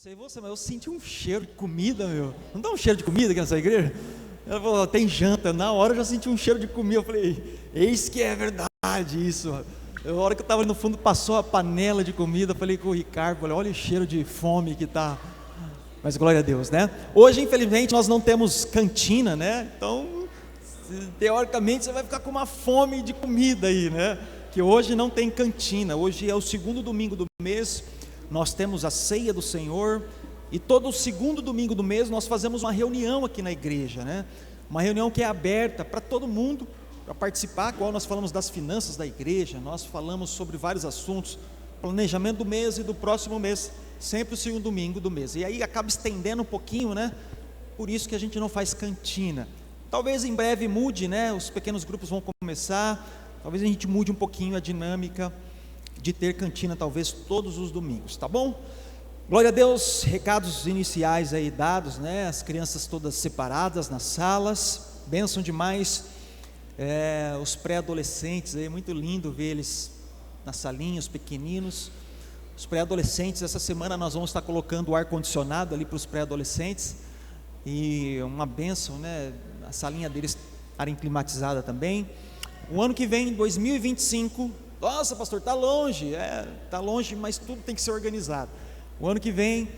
sei você, mas eu senti um cheiro de comida, meu. Não dá um cheiro de comida aqui nessa igreja? Ela falou, tem janta. Na hora eu já senti um cheiro de comida. Eu falei, eis que é verdade isso. Na hora que eu estava no fundo, passou a panela de comida. Eu falei com o Ricardo, falei, olha o cheiro de fome que tá. Mas glória a Deus, né? Hoje, infelizmente, nós não temos cantina, né? Então, teoricamente, você vai ficar com uma fome de comida aí, né? Que hoje não tem cantina. Hoje é o segundo domingo do mês. Nós temos a ceia do Senhor, e todo o segundo domingo do mês nós fazemos uma reunião aqui na igreja, né? Uma reunião que é aberta para todo mundo, para participar, qual nós falamos das finanças da igreja, nós falamos sobre vários assuntos, planejamento do mês e do próximo mês, sempre o segundo domingo do mês, e aí acaba estendendo um pouquinho, né? Por isso que a gente não faz cantina. Talvez em breve mude, né? Os pequenos grupos vão começar, talvez a gente mude um pouquinho a dinâmica de ter cantina talvez todos os domingos, tá bom? Glória a Deus, recados iniciais aí dados, né? As crianças todas separadas nas salas, bênção demais. Os pré-adolescentes aí, muito lindo ver eles na salinha, os pequeninos. Os pré-adolescentes, essa semana nós vamos estar colocando o ar-condicionado ali para os pré-adolescentes, e uma bênção, né? A salinha deles estarem climatizada também. O ano que vem, 2025, nossa pastor, está longe, está longe, mas tudo tem que ser organizado. O ano que vem,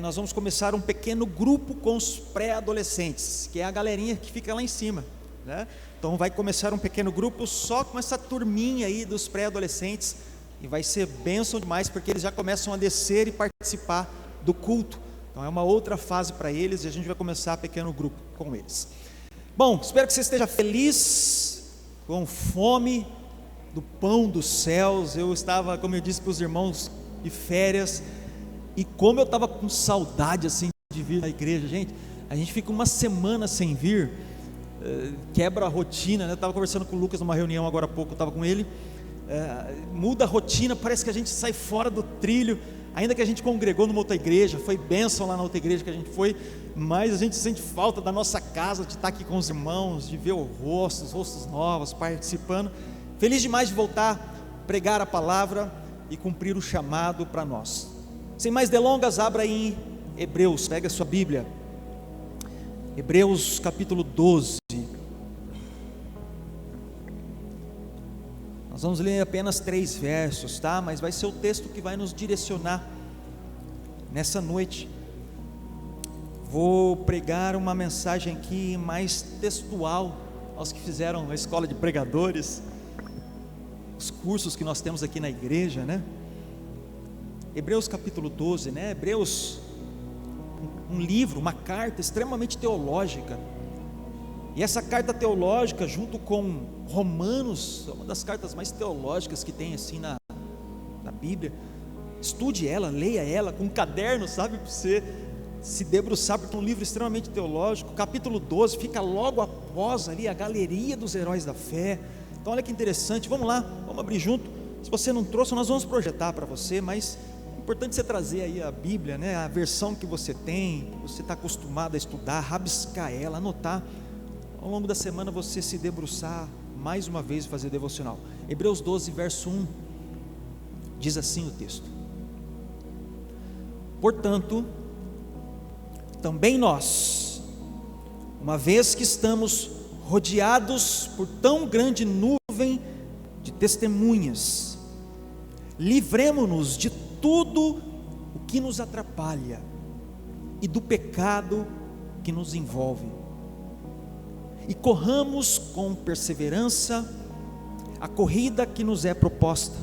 nós vamos começar um pequeno grupo com os pré-adolescentes, que é a galerinha que fica lá em cima, né? Então vai começar um pequeno grupo só com essa turminha aí dos pré-adolescentes, e vai ser bênção demais, porque eles já começam a descer e participar do culto. Então é uma outra fase para eles, e a gente vai começar pequeno grupo com eles. Bom, espero que você esteja feliz, com fome do pão dos céus. Eu estava, como eu disse para os irmãos, de férias, e como eu estava com saudade assim de vir na igreja. Gente, a gente fica uma semana sem vir, quebra a rotina, né? Eu estava conversando com o Lucas numa reunião agora há pouco, eu estava com ele, muda a rotina, parece que a gente sai fora do trilho, ainda que a gente congregou numa outra igreja, foi bênção lá na outra igreja que a gente foi, mas a gente sente falta da nossa casa, de estar aqui com os irmãos, de ver os rostos novos, participando. Feliz demais de voltar, pregar a palavra e cumprir o chamado para nós. Sem mais delongas, abra aí em Hebreus, pega a sua Bíblia, Hebreus capítulo 12, nós vamos ler apenas 3 versos, tá? Mas vai ser o texto que vai nos direcionar nessa noite. Vou pregar uma mensagem aqui mais textual, aos que fizeram a escola de pregadores, os cursos que nós temos aqui na igreja, né? Hebreus capítulo 12, né? Hebreus, um livro, uma carta extremamente teológica, e essa carta teológica junto com Romanos, é uma das cartas mais teológicas que tem assim na Bíblia. Estude ela, leia ela com um caderno, sabe, para você se debruçar, porque é um livro extremamente teológico. Capítulo 12 fica logo após ali a galeria dos heróis da fé. Então olha que interessante, vamos lá, vamos abrir junto. Se você não trouxe, nós vamos projetar para você, mas é importante você trazer aí a Bíblia, né? A versão que você tem, que você está acostumado a estudar, rabiscar ela, anotar. Ao longo da semana você se debruçar mais uma vez e fazer devocional. Hebreus 12, verso 1, diz assim o texto: portanto, também nós, uma vez que estamos rodeados por tão grande nuvem de testemunhas, livremo-nos de tudo o que nos atrapalha e do pecado que nos envolve, e corramos com perseverança a corrida que nos é proposta,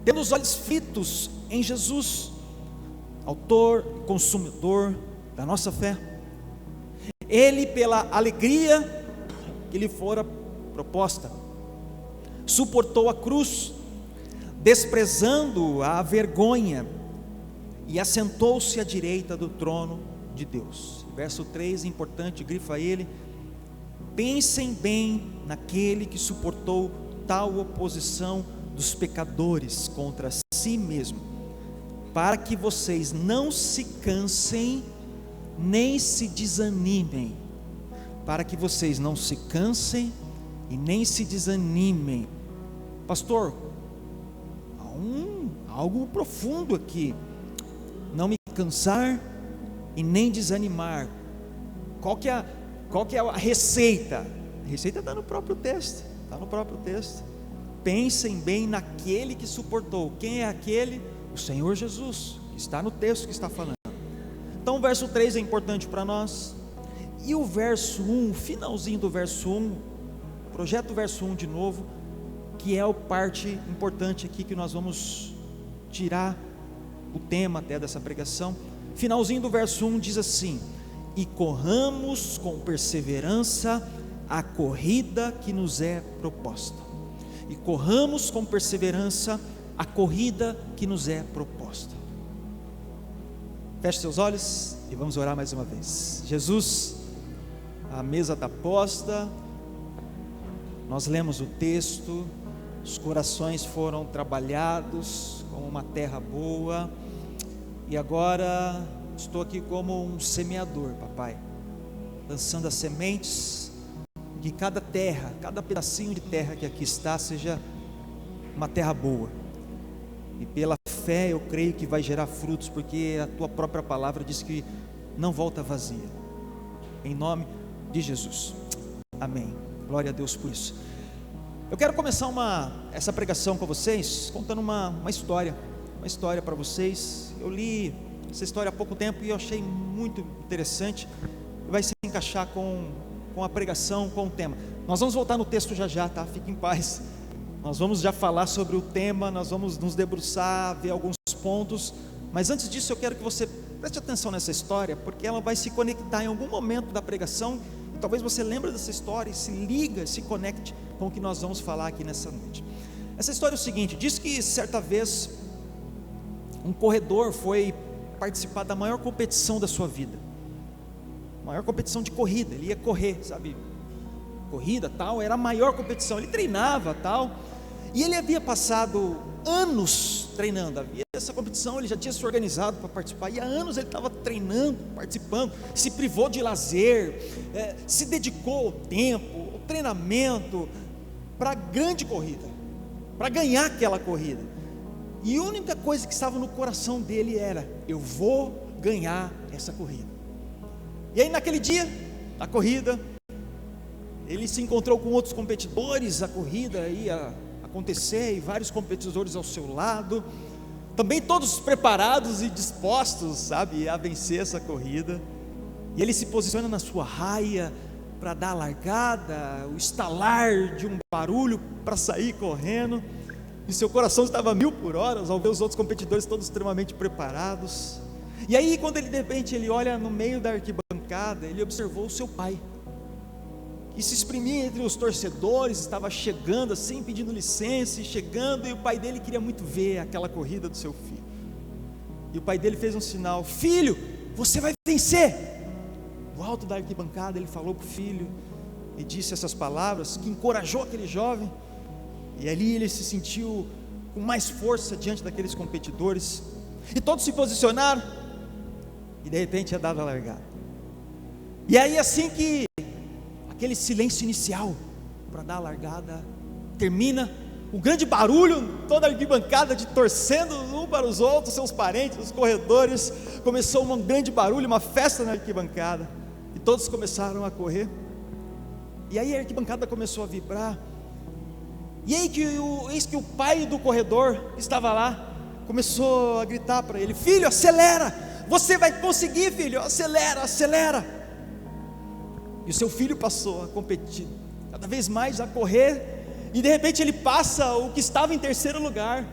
tendo os olhos fitos em Jesus, autor e consumidor da nossa fé. Ele, pela alegria que lhe fora proposta, suportou a cruz, desprezando a vergonha, e assentou-se à direita do trono de Deus. Verso 3, importante, grifa ele: pensem bem naquele que suportou tal oposição dos pecadores contra si mesmo, para que vocês não se cansem nem se desanimem, para que vocês não se cansem e nem se desanimem. Pastor, há algo profundo aqui. Não me cansar e nem desanimar. Qual que é a receita? A receita está no próprio texto. Pensem bem naquele que suportou. Quem é aquele? O Senhor Jesus, que está no texto que está falando. Então o verso 3 é importante para nós. E o verso 1, finalzinho do verso 1, projeta o verso 1 de novo, que é a parte importante aqui que nós vamos tirar o tema até dessa pregação. Finalzinho do verso 1 diz assim: e corramos com perseverança a corrida que nos é proposta. E corramos com perseverança a corrida que nos é proposta. Feche seus olhos e vamos orar mais uma vez. Jesus, a mesa está posta, nós lemos o texto, os corações foram trabalhados como uma terra boa, e agora estou aqui como um semeador, papai, lançando as sementes, que cada terra, cada pedacinho de terra que aqui está, seja uma terra boa, e pela fé eu creio que vai gerar frutos, porque a tua própria palavra diz que não volta vazia, em nome de Jesus, amém. Glória a Deus por isso. Eu quero começar essa pregação com vocês, contando uma história para vocês. Eu li essa história há pouco tempo e eu achei muito interessante, e vai se encaixar com a pregação, com o tema. Nós vamos voltar no texto já, tá? Fique em paz. Nós vamos já falar sobre o tema, nós vamos nos debruçar, ver alguns pontos, mas antes disso eu quero que você preste atenção nessa história, porque ela vai se conectar em algum momento da pregação, e talvez você lembre dessa história e se liga, se conecte com o que nós vamos falar aqui nessa noite. Essa história é o seguinte: diz que certa vez um corredor foi participar da maior competição da sua vida, maior competição de corrida. Ele ia correr, sabe, corrida tal, era a maior competição, ele treinava tal, e ele havia passado anos treinando, havia essa competição, ele já tinha se organizado para participar, e há anos ele estava treinando, participando, se privou de lazer, se dedicou ao tempo, ao treinamento, para a grande corrida, para ganhar aquela corrida, e a única coisa que estava no coração dele era: eu vou ganhar essa corrida. E aí naquele dia, a corrida, ele se encontrou com outros competidores, a corrida ia acontecer, e vários competidores ao seu lado, também todos preparados e dispostos, sabe, a vencer essa corrida. E ele se posiciona na sua raia para dar a largada, o estalar de um barulho para sair correndo, e seu coração estava a 1000 por hora ao ver os outros competidores todos extremamente preparados. E aí quando ele de repente ele olha no meio da arquibancada, ele observou o seu pai, que se exprimia entre os torcedores, estava chegando assim, pedindo licença, e chegando, e o pai dele queria muito ver aquela corrida do seu filho. E o pai dele fez um sinal: filho, você vai vencer. Do alto da arquibancada ele falou para o filho, e disse essas palavras que encorajou aquele jovem, e ali ele se sentiu com mais força diante daqueles competidores, e todos se posicionaram, e de repente é dado a largada. E aí assim que aquele silêncio inicial para dar a largada termina, um grande barulho, toda a arquibancada de torcendo um para os outros, seus parentes, os corredores, começou um grande barulho, uma festa na arquibancada, e todos começaram a correr, e aí a arquibancada começou a vibrar, e aí eis que o pai do corredor estava lá, começou a gritar para ele: filho, acelera, você vai conseguir, filho, acelera, acelera. E o seu filho passou a competir, cada vez mais a correr, e de repente ele passa o que estava em terceiro lugar,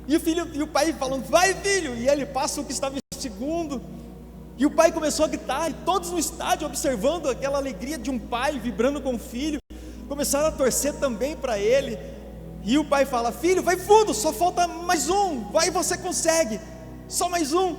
e o pai falando: vai, filho, e ele passa o que estava em segundo, e o pai começou a gritar, e todos no estádio observando aquela alegria de um pai vibrando com o filho, começaram a torcer também para ele, e o pai fala: filho, vai fundo, só falta mais um, vai, você consegue, só mais um.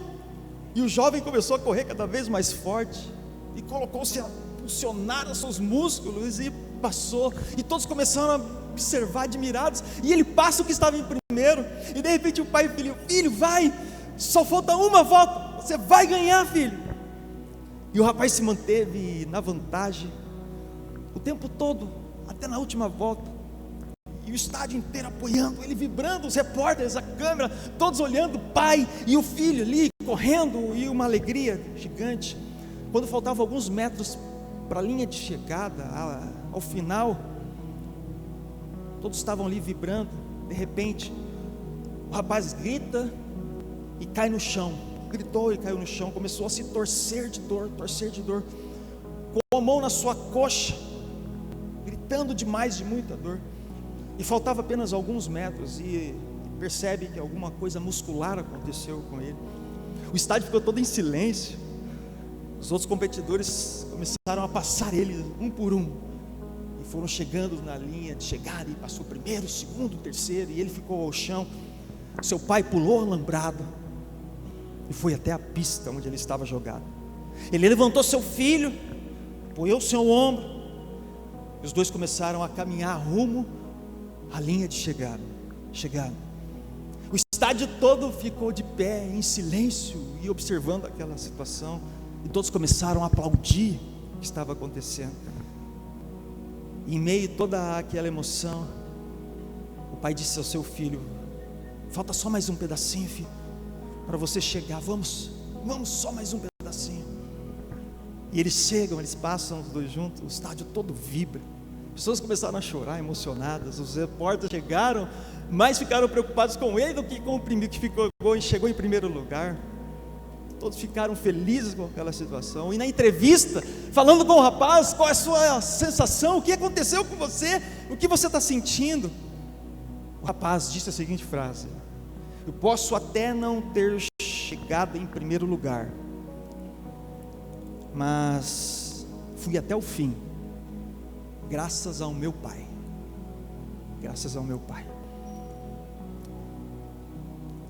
E o jovem começou a correr cada vez mais forte, e colocou-se a funcionar os seus músculos, e passou, e todos começaram a observar admirados, e ele passa o que estava em primeiro, e de repente o pai e o filho, vai, só falta uma volta, você vai ganhar, filho. E o rapaz se manteve na vantagem o tempo todo, até na última volta, e o estádio inteiro apoiando ele, vibrando, os repórteres, a câmera, todos olhando, o pai e o filho ali, correndo e uma alegria gigante. Quando faltavam alguns metros para a linha de chegada, ao final, todos estavam ali vibrando. De repente, o rapaz grita e cai no chão. Gritou e caiu no chão, começou a se torcer de dor, com a mão na sua coxa, gritando demais, de muita dor. E faltava apenas alguns metros, e percebe que alguma coisa muscular aconteceu com ele. O estádio ficou todo em silêncio. Os outros competidores começaram a passar ele um por um, e foram chegando na linha de chegada, e passou o primeiro, o segundo, o terceiro, e ele ficou ao chão. Seu pai pulou alambrado e foi até a pista onde ele estava jogado. Ele levantou seu filho, apoiou seu ombro, e os dois começaram a caminhar rumo à linha de chegada. O estádio todo ficou de pé, em silêncio, e observando aquela situação, e todos começaram a aplaudir o que estava acontecendo. E em meio a toda aquela emoção, o pai disse ao seu filho: falta só mais um pedacinho, filho, para você chegar. Vamos só mais um pedacinho. E eles chegam, eles passam os dois juntos, o estádio todo vibra. Pessoas começaram a chorar, emocionadas. Os repórteres chegaram, mas ficaram preocupados com ele do que com o primeiro que chegou em primeiro lugar. Todos ficaram felizes com aquela situação. E na entrevista, falando com o rapaz, qual é a sua sensação? O que aconteceu com você? O que você está sentindo? O rapaz disse a seguinte frase: eu posso até não ter chegado em primeiro lugar, mas fui até o fim, graças ao meu pai. Graças ao meu pai.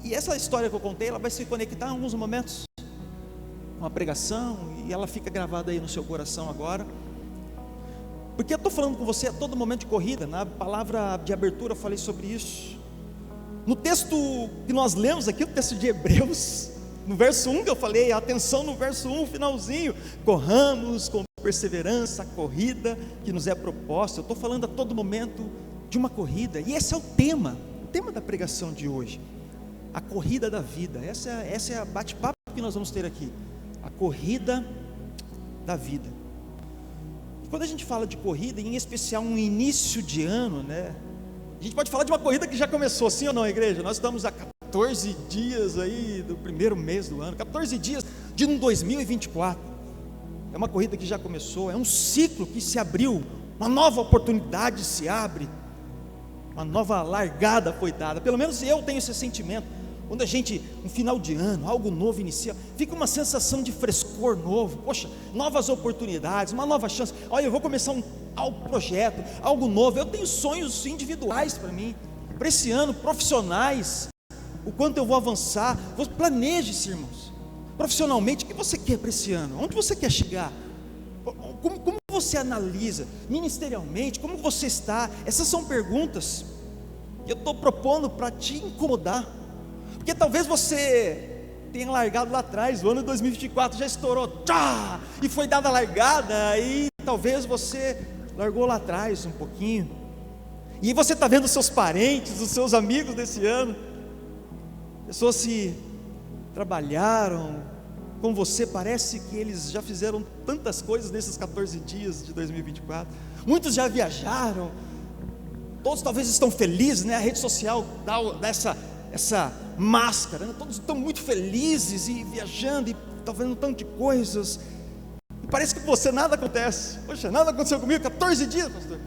E essa história que eu contei, ela vai se conectar em alguns momentos com a pregação, e ela fica gravada aí no seu coração agora, porque eu estou falando com você a todo momento de corrida. Na palavra de abertura eu falei sobre isso. No texto que nós lemos aqui, o texto de Hebreus, no verso 1 que eu falei, atenção no verso 1, finalzinho: corramos com perseverança a corrida que nos é proposta. Eu estou falando a todo momento de uma corrida, e esse é o tema da pregação de hoje, a corrida da vida. Essa é a bate-papo que nós vamos ter aqui, a corrida da vida. E quando a gente fala de corrida, em especial um início de ano, né, a gente pode falar de uma corrida que já começou, sim ou não, igreja? Nós estamos a 14 dias aí do primeiro mês do ano, 14 dias de 2024, é uma corrida que já começou, é um ciclo que se abriu, uma nova oportunidade se abre, uma nova largada foi dada. Pelo menos eu tenho esse sentimento. Quando a gente, um final de ano, algo novo inicia, fica uma sensação de frescor novo. Poxa, novas oportunidades, uma nova chance. Olha, eu vou começar algo projeto, algo novo. Eu tenho sonhos individuais para mim, para esse ano, profissionais. O quanto eu vou avançar. Planeje-se, irmãos, profissionalmente. O que você quer para esse ano? Onde você quer chegar? Como você analisa? Ministerialmente, como você está? Essas são perguntas que eu estou propondo para te incomodar, porque talvez você tenha largado lá atrás. O ano de 2024 já estourou, tchá, e foi dada a largada, e talvez você largou lá atrás um pouquinho, e você está vendo os seus parentes, os seus amigos desse ano, pessoas que trabalharam com você, parece que eles já fizeram tantas coisas nesses 14 dias de 2024, muitos já viajaram, todos talvez estão felizes, né? A rede social dá essa máscara, né? Todos estão muito felizes e viajando, e estão vendo um tanto de coisas, e parece que com você nada acontece. Poxa, nada aconteceu comigo, 14 dias, pastor,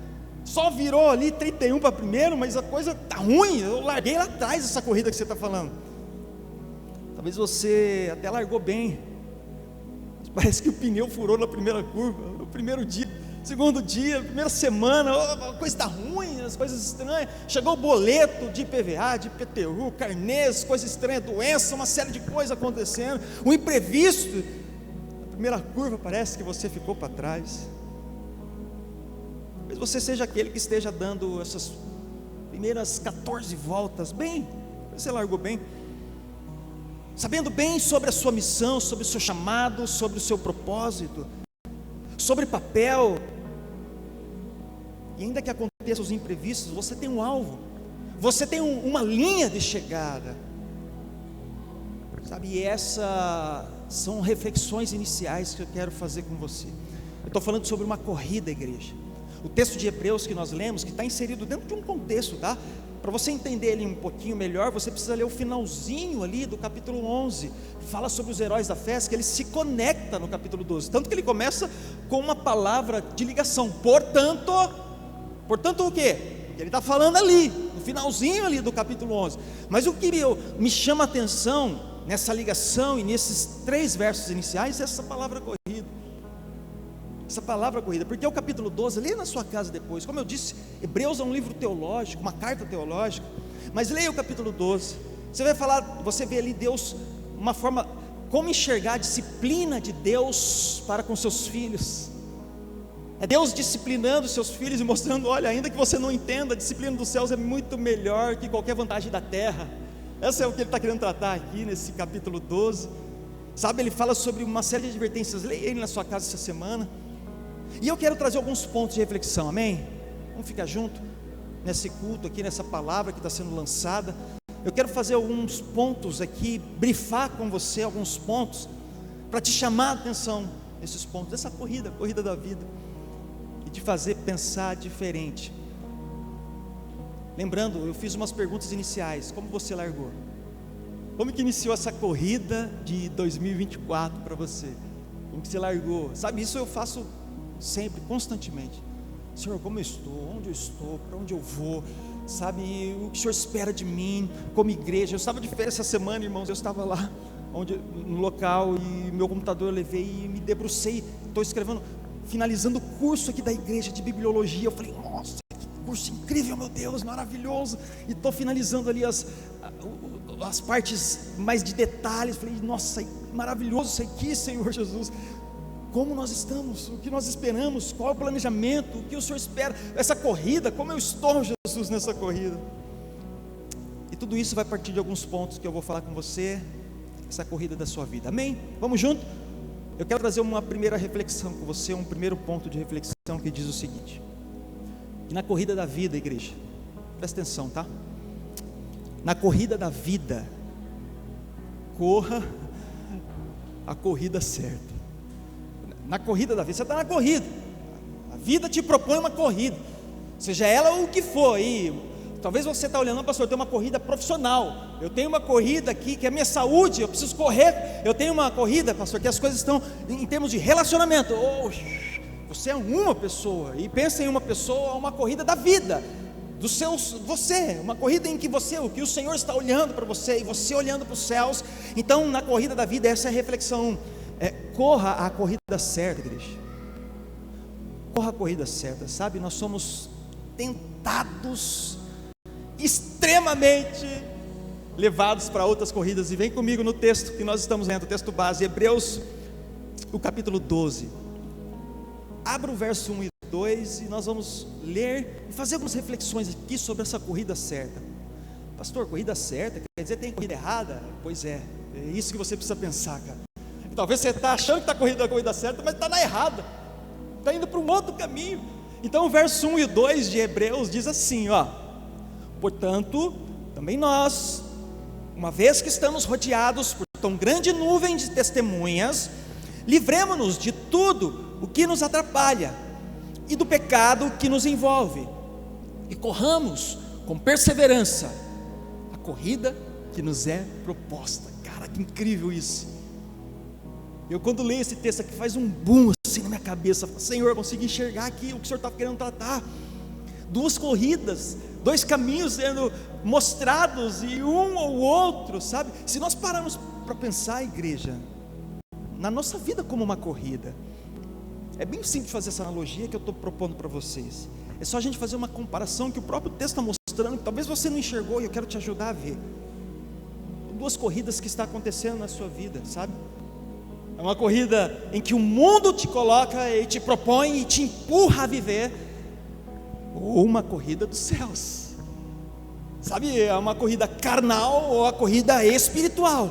só virou ali 31 para primeiro, mas a coisa está ruim, eu larguei lá atrás essa corrida que você está falando. Talvez você até largou bem, mas parece que o pneu furou na primeira curva, no primeiro dia, segundo dia, primeira semana, a coisa está ruim, as coisas estranhas. Chegou o boleto de IPVA, de IPTU, carnês, coisas estranhas, doença, uma série de coisas acontecendo, um imprevisto. Na primeira curva parece que você ficou para trás. Talvez você seja aquele que esteja dando essas primeiras 14 voltas bem, você largou bem, sabendo bem sobre a sua missão, sobre o seu chamado, sobre o seu propósito, sobre papel, e ainda que aconteçam os imprevistos, você tem um alvo, você tem uma linha de chegada. sabe, e essas são reflexões iniciais que eu quero fazer com você. Eu estou falando sobre uma corrida, igreja. O texto de Hebreus que nós lemos, que está inserido dentro de um contexto, tá? Para você entender ele um pouquinho melhor, você precisa ler o finalzinho ali do capítulo 11, fala sobre os heróis da fé, que ele se conecta no capítulo 12, tanto que ele começa com uma palavra de ligação, portanto o quê? Ele está falando ali, no finalzinho ali do capítulo 11, mas o que me chama a atenção, nessa ligação e nesses 3 versos iniciais, é essa palavra corrida, porque o capítulo 12, leia na sua casa depois, como eu disse, Hebreus é um livro teológico, uma carta teológica, mas leia o capítulo 12, você vê ali Deus, uma forma, como enxergar a disciplina de Deus para com seus filhos, é Deus disciplinando seus filhos e mostrando, olha, ainda que você não entenda, a disciplina dos céus é muito melhor que qualquer vantagem da terra. Essa é o que ele está querendo tratar aqui nesse capítulo 12, sabe, ele fala sobre uma série de advertências, leia ele na sua casa essa semana, e eu quero trazer alguns pontos de reflexão, amém? Vamos ficar junto nesse culto aqui, nessa palavra que está sendo lançada. Eu quero fazer alguns pontos aqui, brifar com você alguns pontos, para te chamar a atenção nesses pontos, dessa corrida da vida, e te fazer pensar diferente. Lembrando, eu fiz umas perguntas iniciais, como você largou? Como que iniciou essa corrida de 2024 para você? Como que você largou? Sabe, isso eu faço sempre, constantemente. Senhor, como eu estou? Onde eu estou? Para onde eu vou? Sabe, o que o Senhor espera de mim como igreja? Eu estava de férias essa semana, irmãos, eu estava lá no local, e meu computador eu levei e me debrucei, estou escrevendo, finalizando o curso aqui da igreja de bibliologia. Eu falei, nossa, que curso incrível, meu Deus, maravilhoso, e estou finalizando ali as partes mais de detalhes. Falei, nossa, maravilhoso isso aqui, Senhor Jesus. Como nós estamos, o que nós esperamos, qual é o planejamento, o que o Senhor espera, essa corrida, como eu estou, Jesus, nessa corrida. E tudo isso vai partir de alguns pontos que eu vou falar com você, essa corrida da sua vida, amém? Vamos junto? Eu quero trazer uma primeira reflexão com você, um primeiro ponto de reflexão que diz o seguinte: que na corrida da vida, igreja, presta atenção, tá? Na corrida da vida, corra a corrida certa. Na corrida da vida, você está na corrida, a vida te propõe uma corrida, seja ela o que for, e talvez você está olhando, pastor, eu tenho uma corrida profissional, eu tenho uma corrida aqui que é minha saúde, eu preciso correr, eu tenho uma corrida, pastor, que as coisas estão em termos de relacionamento. Você é uma pessoa, e pensa em uma pessoa, uma corrida da vida, uma corrida em que o que o Senhor está olhando para você, e você olhando para os céus. Então na corrida da vida, essa é a reflexão. Corra a corrida certa, igreja. Corra a corrida certa, sabe? Nós somos tentados, extremamente levados para outras corridas. E vem comigo no texto que nós estamos lendo, o texto base, Hebreus, o capítulo 12. Abra o verso 1 e 2 e nós vamos ler e fazer algumas reflexões aqui sobre essa corrida certa. Pastor, corrida certa? Quer dizer, tem corrida errada? Pois é isso que você precisa pensar, cara. Talvez você está achando que está correndo a corrida certa, mas está na errada, está indo para um outro caminho. Então o verso 1 e 2 de Hebreus diz assim, portanto, também nós, uma vez que estamos rodeados por tão grande nuvem de testemunhas, livremo-nos de tudo o que nos atrapalha e do pecado que nos envolve, e corramos com perseverança a corrida que nos é proposta. Cara, que incrível isso! Eu, quando leio esse texto aqui, faz um boom assim na minha cabeça. Senhor, eu consigo enxergar aqui o que o Senhor está querendo tratar. 2 corridas, 2 caminhos sendo mostrados, e um ou outro, sabe? Se nós pararmos para pensar, igreja, na nossa vida como uma corrida, é bem simples fazer essa analogia que eu estou propondo para vocês. É só a gente fazer uma comparação que o próprio texto está mostrando, que talvez você não enxergou, e eu quero te ajudar a ver. 2 corridas que está acontecendo na sua vida, sabe? É uma corrida em que o mundo te coloca e te propõe e te empurra a viver, ou uma corrida dos céus, sabe? É uma corrida carnal ou a corrida espiritual.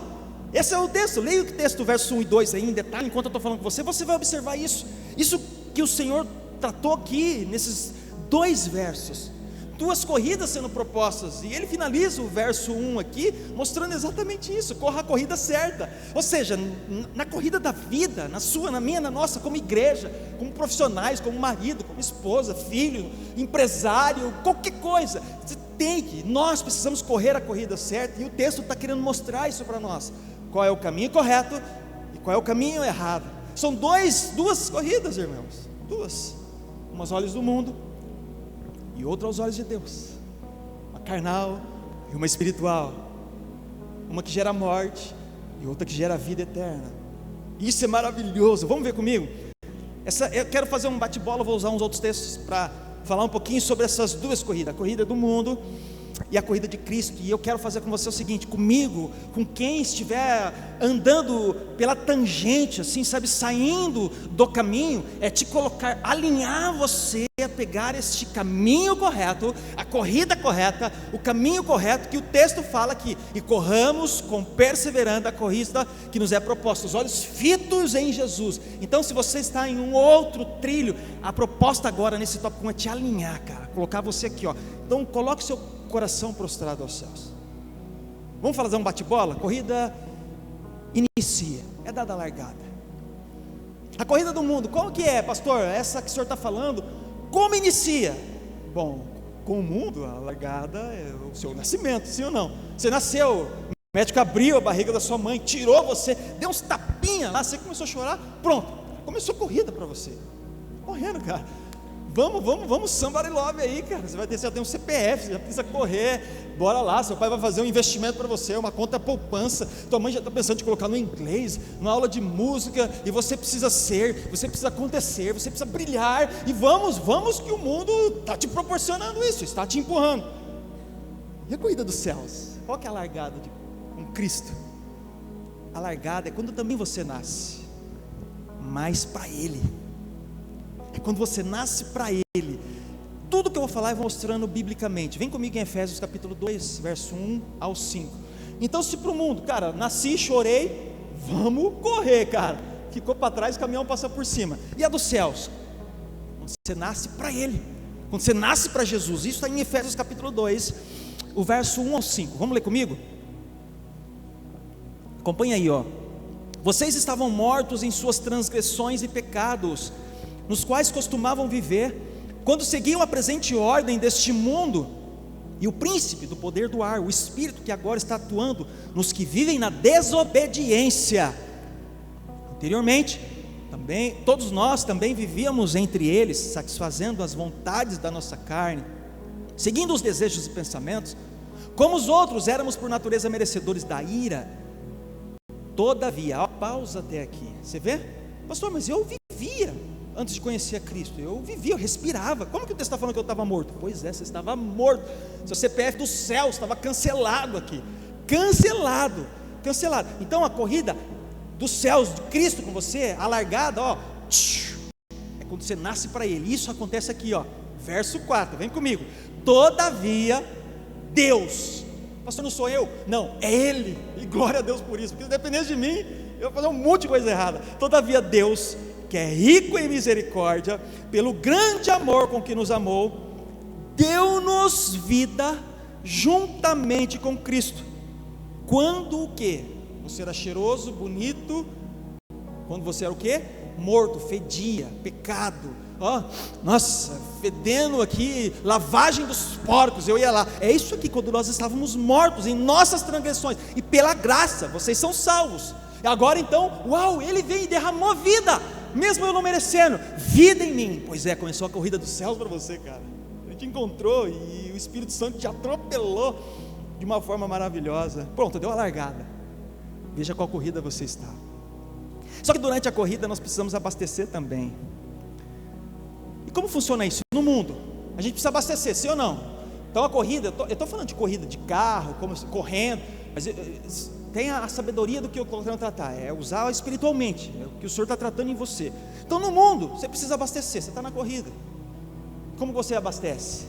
Esse é o texto. Leia o texto, verso 1 e 2 aí em detalhe, enquanto eu estou falando com você vai observar isso que o Senhor tratou aqui nesses 2 versos. duas corridas sendo propostas, e ele finaliza o verso 1 aqui, mostrando exatamente isso: corra a corrida certa. Ou seja, na corrida da vida, na sua, na minha, na nossa, como igreja, como profissionais, como marido, como esposa, filho, empresário, qualquer coisa, nós precisamos correr a corrida certa, e o texto está querendo mostrar isso para nós: qual é o caminho correto e qual é o caminho errado. São duas corridas, irmãos, uma aos olhos do mundo e outra aos olhos de Deus, uma carnal e uma espiritual, uma que gera morte e outra que gera vida eterna. Isso é maravilhoso. Vamos ver comigo? Eu quero fazer um bate-bola, vou usar uns outros textos para falar um pouquinho sobre essas duas corridas: a corrida do mundo e a corrida de Cristo. E eu quero fazer com você o seguinte: comigo, com quem estiver andando pela tangente, assim, sabe, saindo do caminho, é te colocar, alinhar você a pegar este caminho correto, a corrida correta, o caminho correto que o texto fala aqui: e corramos com perseverança a corrida que nos é proposta, os olhos fitos em Jesus. Então, se você está em um outro trilho, a proposta agora nesse tópico é te alinhar, cara, colocar você aqui, ó. Então, coloque seu coração prostrado aos céus. Vamos fazer um bate-bola? Corrida inicia, é dada a largada. A corrida do mundo, como que é, pastor? Essa que o senhor está falando, como inicia? Bom, com o mundo, a largada é o seu nascimento, sim ou não? Você nasceu, o médico abriu a barriga da sua mãe, tirou você, deu uns tapinhas lá, você começou a chorar, pronto, começou a corrida para você, correndo, cara. Vamos somebody love aí, cara. Você já tem um CPF, você já precisa correr. Bora lá, seu pai vai fazer um investimento para você, uma conta poupança. Tua mãe já está pensando em te colocar no inglês, numa aula de música. E você precisa você precisa acontecer, você precisa brilhar. E vamos que o mundo está te proporcionando isso, está te empurrando. E a corrida dos céus? Qual que é a largada com Cristo? A largada é quando também você nasce, mas para Ele. É quando você nasce para Ele. Tudo que eu vou falar eu vou mostrando biblicamente. Vem comigo em Efésios capítulo 2, verso 1 ao 5. Então, se para o mundo, cara, nasci, chorei, vamos correr, cara. Ficou para trás, o caminhão passa por cima. E a dos céus? Quando você nasce para Ele, quando você nasce para Jesus. Isso está em Efésios capítulo 2, o verso 1 ao 5. Vamos ler comigo? Acompanha aí, ó. Vocês estavam mortos em suas transgressões e pecados, nos quais costumavam viver, quando seguiam a presente ordem deste mundo, e o príncipe do poder do ar, o espírito que agora está atuando nos que vivem na desobediência. Anteriormente, também, todos nós também vivíamos entre eles, satisfazendo as vontades da nossa carne, seguindo os desejos e pensamentos. Como os outros, éramos por natureza merecedores da ira. Todavia, ó, pausa até aqui, você vê? Pastor, mas eu vivia antes de conhecer a Cristo, eu vivia, eu respirava. Como que o texto está falando que eu estava morto? Pois é, você estava morto. Seu CPF do céu estava cancelado aqui, cancelado. Então a corrida dos céus de Cristo com você, a largada, ó, é quando você nasce para Ele. Isso acontece aqui, ó, verso 4, vem comigo. Todavia Deus, pastor, não sou eu, não, é Ele, e glória a Deus por isso, porque se dependesse de mim, eu ia fazer um monte de coisa errada. Todavia Deus, que é rico em misericórdia, pelo grande amor com que nos amou, deu-nos vida juntamente com Cristo. Quando o quê? Você era cheiroso, bonito. Quando você era o quê? Morto, fedia, pecado. Ó, nossa, fedendo aqui, lavagem dos porcos, eu ia lá. É isso aqui, quando nós estávamos mortos em nossas transgressões, e pela graça, vocês são salvos. E agora então, uau, Ele veio e derramou vida, mesmo eu não merecendo, vida em mim. Pois é, começou a corrida dos céus para você, cara. Ele te encontrou e o Espírito Santo te atropelou de uma forma maravilhosa. Pronto, deu a largada. Veja qual corrida você está. Só que durante a corrida nós precisamos abastecer também. E como funciona isso? No mundo, a gente precisa abastecer, sim ou não? Então a corrida, eu estou falando de corrida de carro, correndo, mas tem a sabedoria do que eu estou tentando tratar, é usar espiritualmente, é o que o Senhor está tratando em você. Então no mundo, você precisa abastecer, você está na corrida. Como você abastece?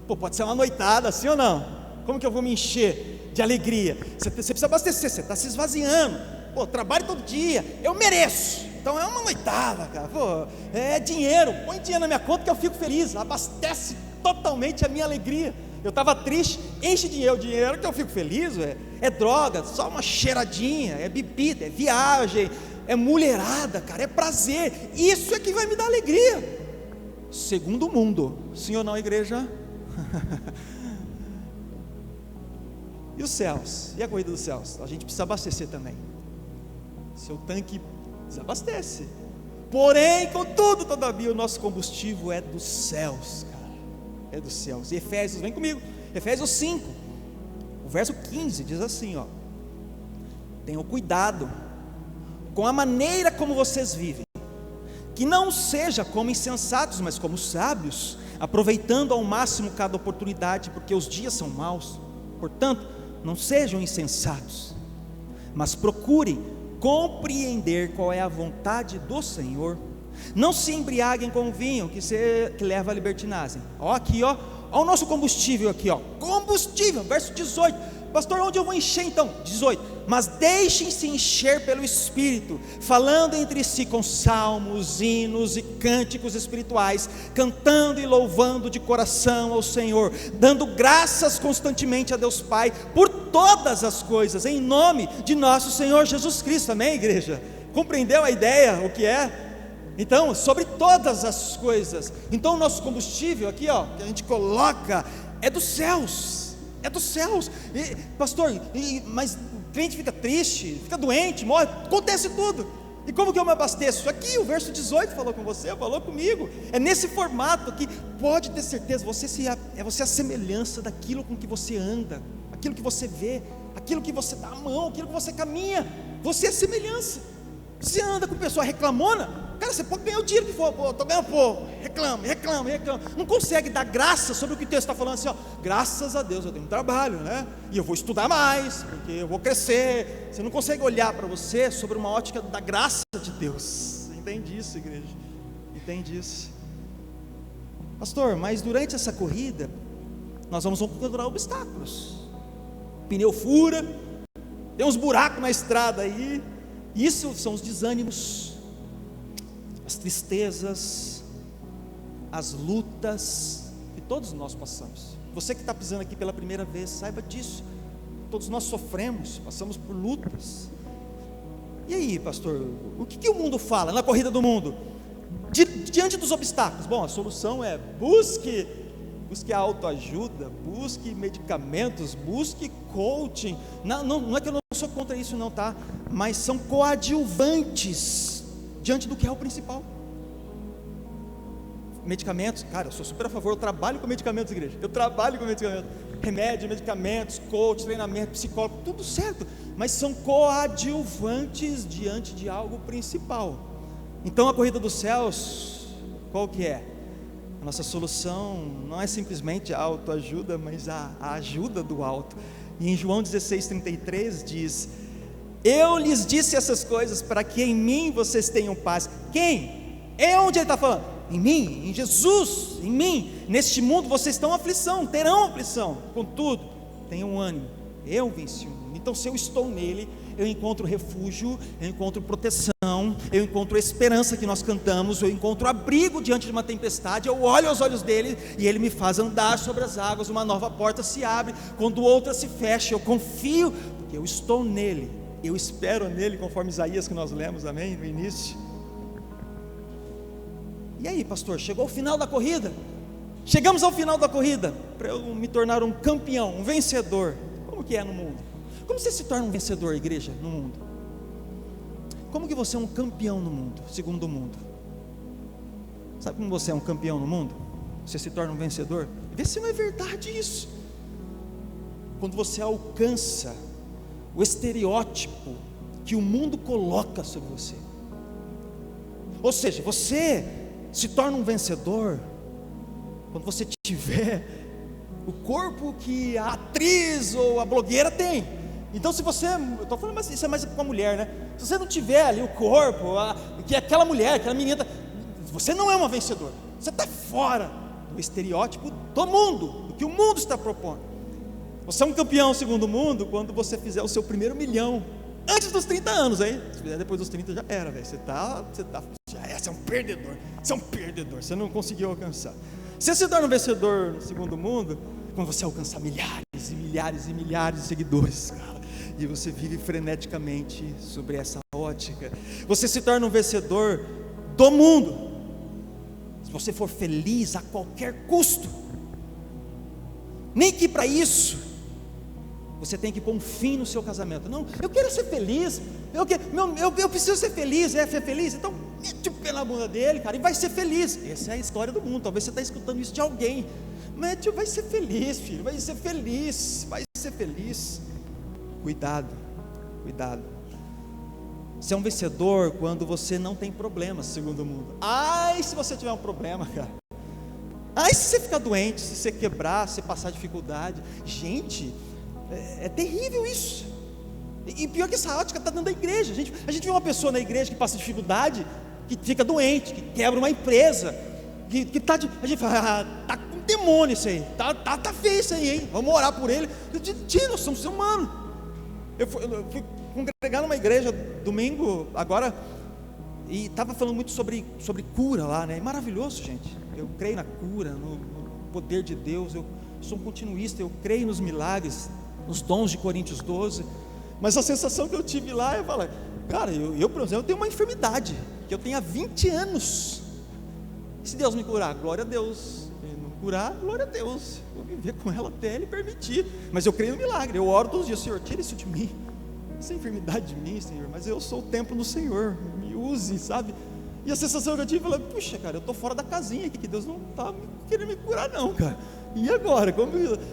Pô, pode ser uma noitada, sim ou não? Como que eu vou me encher de alegria? Você precisa abastecer, você está se esvaziando. Pô, trabalho todo dia, eu mereço. Então é uma noitada, cara. Pô, é dinheiro, põe dinheiro na minha conta que eu fico feliz. Abastece totalmente a minha alegria. Eu estava triste, enche dinheiro. O dinheiro que eu fico feliz é droga, só uma cheiradinha, é bebida, é viagem, é mulherada, cara, é prazer. Isso é que vai me dar alegria. Segundo o mundo, sim ou não, igreja? E os céus? E a corrida dos céus? A gente precisa abastecer também. Seu tanque desabastece. Porém, contudo, todavia, o nosso combustível é dos céus, cara. É dos céus. E Efésios, vem comigo. Efésios 5, o verso 15 diz assim, ó: tenham cuidado com a maneira como vocês vivem, que não seja como insensatos, mas como sábios, aproveitando ao máximo cada oportunidade, porque os dias são maus. Portanto, não sejam insensatos, mas procurem compreender qual é a vontade do Senhor. Não se embriaguem com vinho que leva à libertinagem. Ó, aqui, ó o nosso combustível aqui, ó, combustível, verso 18. Pastor, onde eu vou encher então? 18. Mas deixem-se encher pelo Espírito, falando entre si com salmos, hinos e cânticos espirituais, cantando e louvando de coração ao Senhor, dando graças constantemente a Deus Pai por todas as coisas, em nome de nosso Senhor Jesus Cristo. Amém, igreja? Compreendeu a ideia, o que é? Então, sobre todas as coisas. Então o nosso combustível aqui, ó, que a gente coloca, é dos céus. É dos céus. Pastor, mas o crente fica triste, fica doente, morre, acontece tudo. E como que eu me abasteço? Aqui o verso 18 falou com você, falou comigo. É nesse formato que pode ter certeza, você é a semelhança daquilo com que você anda, aquilo que você vê, aquilo que você dá a mão, aquilo que você caminha. Você é semelhança. Você anda com pessoa reclamona, cara, você pode ganhar o dinheiro que for, pô, estou ganhando pouco, reclama, não consegue dar graça sobre o que o texto está falando assim, ó, graças a Deus eu tenho um trabalho, né, e eu vou estudar mais, porque eu vou crescer. Você não consegue olhar para você sobre uma ótica da graça de Deus. Entende isso, igreja? Entende isso? Pastor, mas durante essa corrida, nós vamos encontrar obstáculos, pneu fura, tem uns buracos na estrada aí. Isso são os desânimos, as tristezas, as lutas que todos nós passamos. Você que está pisando aqui pela primeira vez, saiba disso. Todos nós sofremos, passamos por lutas. E aí, pastor, o que o mundo fala na corrida do mundo? Diante dos obstáculos, bom, a solução é busque a autoajuda, busque medicamentos, busque coaching. Não é que eu não sou contra isso não, tá? Mas são coadjuvantes diante do que é o principal. Medicamentos, cara, eu sou super a favor, eu trabalho com medicamentos, igreja. Eu trabalho com medicamentos, remédio, medicamentos, coach, treinamento, psicólogo, tudo certo. Mas são coadjuvantes diante de algo principal. Então a corrida dos céus, qual que é? A nossa solução não é simplesmente a autoajuda, mas a ajuda do alto. E em João 16:33 diz: eu lhes disse essas coisas para que em mim vocês tenham paz. Quem? É onde ele está falando? Em mim, em Jesus, em mim. Neste mundo vocês terão aflição, contudo, tenham ânimo, eu venci o mundo. Então se eu estou nele, eu encontro refúgio, eu encontro proteção, eu encontro esperança que nós cantamos, eu encontro abrigo diante de uma tempestade. Eu olho aos olhos dele e ele me faz andar sobre as águas. Uma nova porta se abre, quando outra se fecha. Eu confio, porque eu estou nele, eu espero nele, conforme Isaías que nós lemos, amém, no início. E aí, pastor, chegou o final da corrida? Chegamos ao final da corrida, para eu me tornar um campeão, um vencedor. Como que é no mundo? Como você se torna um vencedor, igreja, no mundo? Como que você é um campeão no mundo, segundo o mundo? Sabe como você é um campeão no mundo? Você se torna um vencedor? Vê se não é verdade isso. Quando você alcança o estereótipo que o mundo coloca sobre você. Ou seja, você se torna um vencedor quando você tiver o corpo que a atriz ou a blogueira tem. Então se você, eu estou falando isso é mais com a mulher, né? Se você não tiver ali o corpo, que aquela mulher, aquela menina, você não é uma vencedora. Você está fora do estereótipo do mundo, do que o mundo está propondo. Você é um campeão segundo o mundo quando você fizer o seu primeiro milhão antes dos 30 anos, aí. Se fizer depois dos 30 já era, velho. Você é um perdedor. Você é um perdedor. Você não conseguiu alcançar. Você se torna um vencedor no segundo mundo quando você alcança milhares e milhares e milhares de seguidores, cara, e você vive freneticamente sobre essa ótica. Você se torna um vencedor do mundo se você for feliz a qualquer custo, nem que para isso você tem que pôr um fim no seu casamento. Não, eu quero ser feliz, eu preciso ser feliz, ser feliz, então mete o pé na bunda dele, cara, e vai ser feliz. Essa é a história do mundo. Talvez você está escutando isso de alguém. Mete, vai ser feliz, filho, vai ser feliz, vai ser feliz. Cuidado, cuidado. Você é um vencedor quando você não tem problemas, segundo o mundo. Ai, se você tiver um problema, cara. Ai, se você ficar doente, se você quebrar, se você passar dificuldade. Gente, é terrível isso. E pior que essa ótica está dentro da igreja. A gente vê uma pessoa na igreja que passa dificuldade, que fica doente, que quebra uma empresa, que tá a gente fala, tá com demônio isso aí, tá feio isso aí, hein? Vamos orar por ele. Nós somos seres humanos. Eu fui congregar numa igreja domingo agora, e estava falando muito sobre cura lá, né? É maravilhoso, gente. Eu creio na cura, no poder de Deus. Eu sou um continuista, eu creio nos milagres, nos dons de Coríntios 12. Mas a sensação que eu tive lá, eu falei, cara, eu por exemplo, tenho uma enfermidade que eu tenho há 20 anos. Se Deus me curar, glória a Deus. Se não curar, glória a Deus. Vou viver com ela até Ele permitir. Mas eu creio no milagre. Eu oro todos os dias, Senhor, tira isso de mim. Essa enfermidade de mim, Senhor. Mas eu sou o templo do Senhor. Me use, sabe? E a sensação que eu tive, eu falei, puxa, cara, eu estou fora da casinha aqui, que Deus não está querendo me curar não, cara. E agora?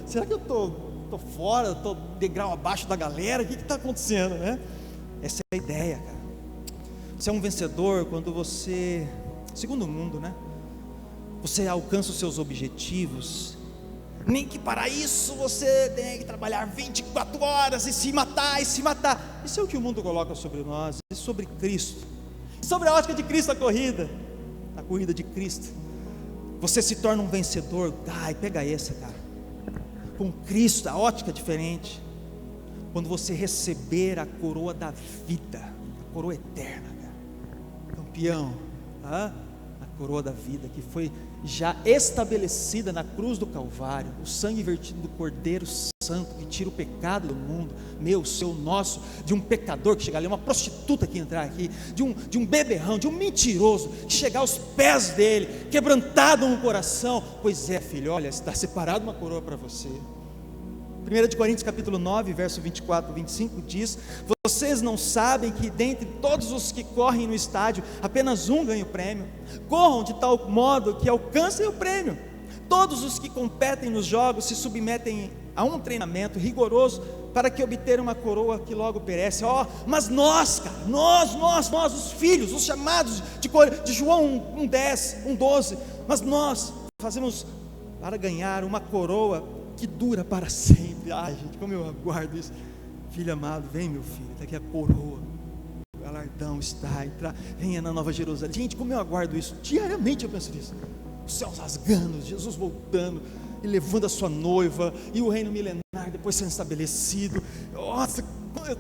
Será que eu estou fora, estou degrau abaixo da galera? O que está acontecendo, né? Essa é a ideia, cara. Você é um vencedor quando você, segundo o mundo, né? Você alcança os seus objetivos. Nem que para isso você tem que trabalhar 24 horas e se matar. Isso é o que o mundo coloca sobre nós, e sobre Cristo, sobre a ótica de Cristo, a corrida de Cristo. Você se torna um vencedor. Ai, pega essa, cara. Com Cristo, a ótica é diferente. Quando você receber a coroa da vida, a coroa eterna, cara. Campeão, a coroa da vida que foi já estabelecida na cruz do Calvário, o sangue vertido do Cordeiro Santo que tira o pecado do mundo, meu, seu, nosso, de um pecador que chega ali, uma prostituta que entrar aqui, de um beberrão, de um mentiroso que chegar aos pés dele, quebrantado no coração. Pois é, filho, olha, está separado uma coroa para você. 1 Coríntios capítulo 9, verso 24 e 25 diz: vocês não sabem que dentre todos os que correm no estádio, apenas um ganha o prêmio? Corram de tal modo que alcancem o prêmio. Todos os que competem nos jogos se submetem a um treinamento rigoroso para que obter uma coroa que logo perece. Mas nós, cara, nós, os filhos, os chamados de João 1:10, 1:12, mas nós fazemos para ganhar uma coroa que dura para sempre. Ai, gente, como eu aguardo isso. Filho amado, vem, meu filho, daqui a coroa, o galardão está, venha na Nova Jerusalém. Gente, como eu aguardo isso. Diariamente eu penso nisso. Os céus rasgando, Jesus voltando e levando a sua noiva, e o reino milenar depois sendo estabelecido. Nossa,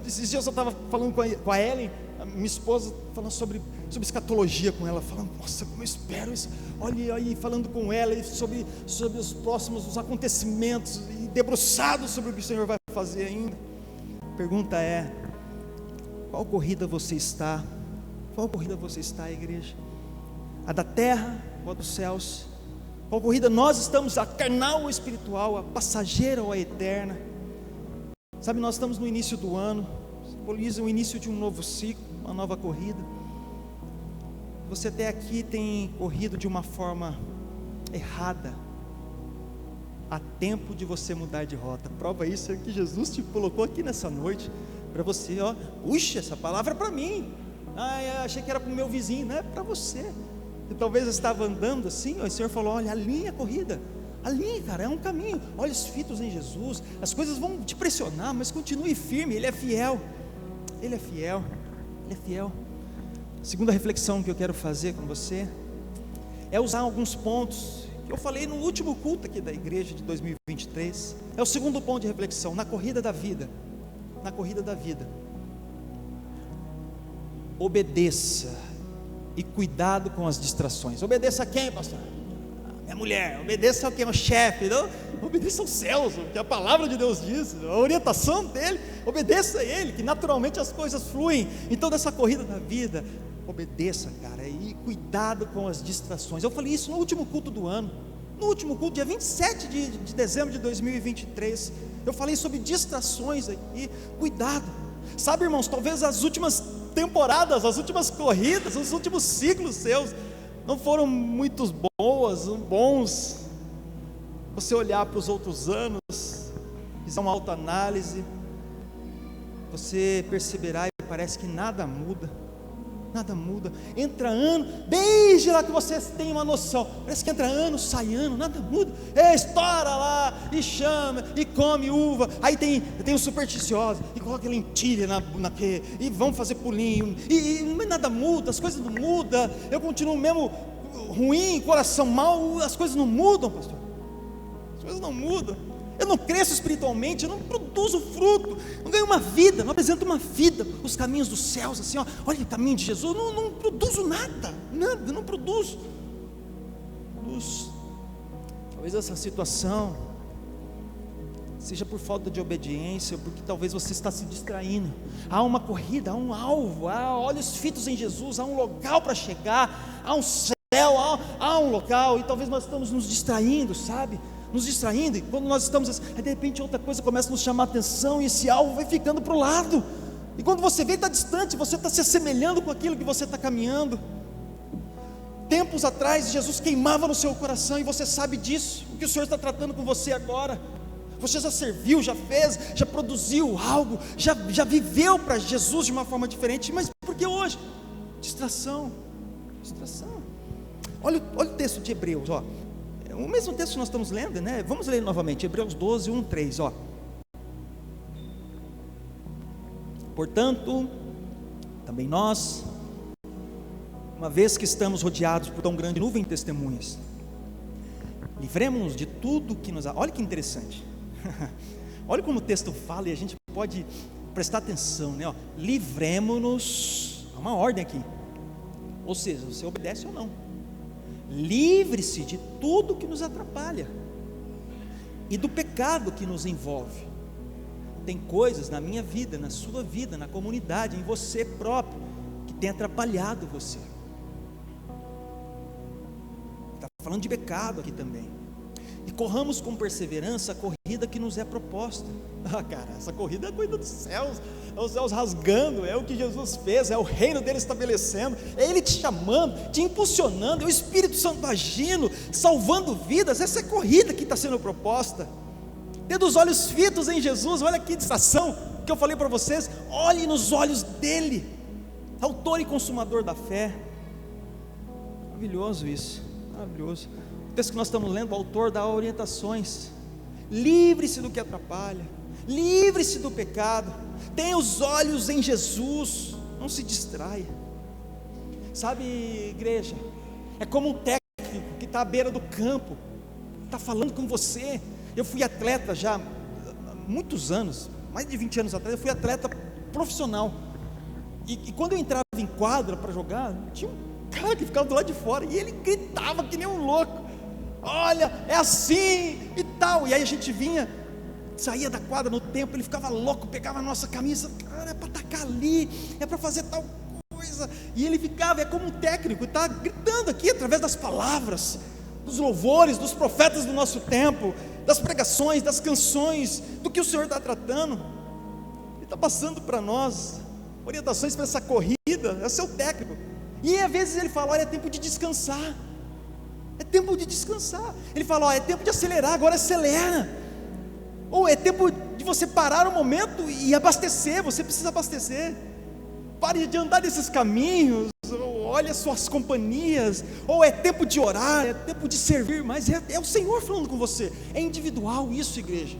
esses dias eu estava falando com a Ellen, a minha esposa, falando sobre escatologia com ela, falando, nossa, como eu espero isso. Olha aí, falando com ela sobre os próximos acontecimentos, e debruçado sobre o que o Senhor vai fazer ainda. A pergunta é: qual corrida você está? Qual corrida você está, igreja? A da terra ou a dos céus? Qual corrida nós estamos? A carnal ou espiritual? A passageira ou a eterna? Sabe, nós estamos no início do ano, simboliza o início de um novo ciclo, uma nova corrida. Você até aqui tem corrido de uma forma errada. Há tempo de você mudar de rota. Prova isso é que Jesus te colocou aqui nessa noite, para você, puxa, essa palavra é para mim. Eu achei que era para o meu vizinho. Não, é para você. E talvez eu estava andando assim, o Senhor falou, olha, alinha a corrida. Alinha, cara, é um caminho. Olha os fitos em Jesus. As coisas vão te pressionar, mas continue firme. Ele é fiel. Ele é fiel. Ele é fiel. Segunda reflexão que eu quero fazer com você é usar alguns pontos que eu falei no último culto aqui da igreja de 2023. É o segundo ponto de reflexão, na corrida da vida. Na corrida da vida. Obedeça e cuidado com as distrações. Obedeça a quem, pastor? é mulher, obedeça ao que é o chefe, não? Obedeça aos céus, o que a palavra de Deus diz, a orientação dele, obedeça a ele, que naturalmente as coisas fluem. Então nessa corrida da vida, obedeça, cara, e cuidado com as distrações. Eu falei isso no último culto do ano, no último culto, dia 27 de dezembro de 2023, eu falei sobre distrações aqui, cuidado. Sabe, irmãos, talvez as últimas temporadas, as últimas corridas, os últimos ciclos seus não foram muito bons. Você olhar para os outros anos, fizer uma autoanálise, você perceberá e parece que nada muda. Entra ano, desde lá que você tem uma noção, parece que entra ano, sai ano, nada muda. Estoura lá, e chama, e come uva. Aí tem os supersticiosos, e coloca lentilha e vão fazer pulinho, e nada muda, as coisas não mudam. Eu continuo mesmo ruim, coração mau, as coisas não mudam, pastor. As coisas não mudam. Eu não cresço espiritualmente, eu não produzo fruto, não ganho uma vida, não apresento uma vida, os caminhos dos céus, assim, ó, olha o caminho de Jesus, não produzo nada, não produzo. Talvez essa situação seja por falta de obediência, ou porque talvez você está se distraindo. Há uma corrida, há um alvo, há olhos fitos em Jesus, há um local para chegar, há um céu, há um local, e talvez nós estamos nos distraindo, sabe? Nos distraindo, e quando nós estamos assim, aí de repente outra coisa começa a nos chamar a atenção, e esse alvo vai ficando para o lado, e quando você vê, está distante, você está se assemelhando com aquilo que você está caminhando. Tempos atrás, Jesus queimava no seu coração, e você sabe disso, o que o Senhor está tratando com você agora. Você já serviu, já fez, já produziu algo, já viveu para Jesus de uma forma diferente, mas por que hoje? Distração. Olha o texto de Hebreus, ó. O mesmo texto que nós estamos lendo, né? Vamos ler novamente, Hebreus 12, 1, 3, ó. Portanto, também nós, uma vez que estamos rodeados por tão grande nuvem de testemunhas, livremos-nos de tudo que nos... Olha que interessante. Olha como o texto fala, e a gente pode prestar atenção, né? Livremos-nos, há uma ordem aqui, ou seja, você obedece ou não. Livre-se de tudo que nos atrapalha e do pecado que nos envolve. Tem coisas na minha vida, na sua vida, na comunidade, em você próprio, que tem atrapalhado você. Está falando de pecado aqui também. E corramos com perseverança a corrida que nos é proposta. Cara, essa corrida é a corrida dos céus, é os céus rasgando, é o que Jesus fez, é o reino dele estabelecendo, é ele te chamando, te impulsionando, é o Espírito Santo agindo, salvando vidas. Essa é a corrida que está sendo proposta. Tendo os olhos fitos em Jesus, olha que distração que eu falei para vocês, olhe nos olhos dele, autor e consumador da fé. Maravilhoso isso, maravilhoso. O texto que nós estamos lendo, o autor dá orientações. Livre-se do que atrapalha, livre-se do pecado, tenha os olhos em Jesus, não se distraia. Sabe, igreja, é como um técnico que está à beira do campo, está falando com você. Eu fui atleta já há muitos anos, mais de 20 anos atrás, eu fui atleta profissional, e quando eu entrava em quadra para jogar, tinha um cara que ficava do lado de fora, e ele gritava que nem um louco, olha, é assim e tal, e aí a gente saía da quadra no tempo, ele ficava louco, pegava a nossa camisa, cara, é para atacar ali, é para fazer tal coisa, e ele ficava, é como um técnico, está gritando aqui através das palavras, dos louvores, dos profetas do nosso tempo, das pregações, das canções, do que o Senhor está tratando. Ele está passando para nós orientações para essa corrida, é o seu técnico, e às vezes ele fala, olha, é tempo de descansar, é tempo de descansar. Ele fala, ó, é tempo de acelerar, agora acelera. Ou é tempo de você parar um momento e abastecer, você precisa abastecer. Pare de andar nesses caminhos, ou olhe as suas companhias, ou é tempo de orar, é tempo de servir, mas é o Senhor falando com você. É individual isso, igreja,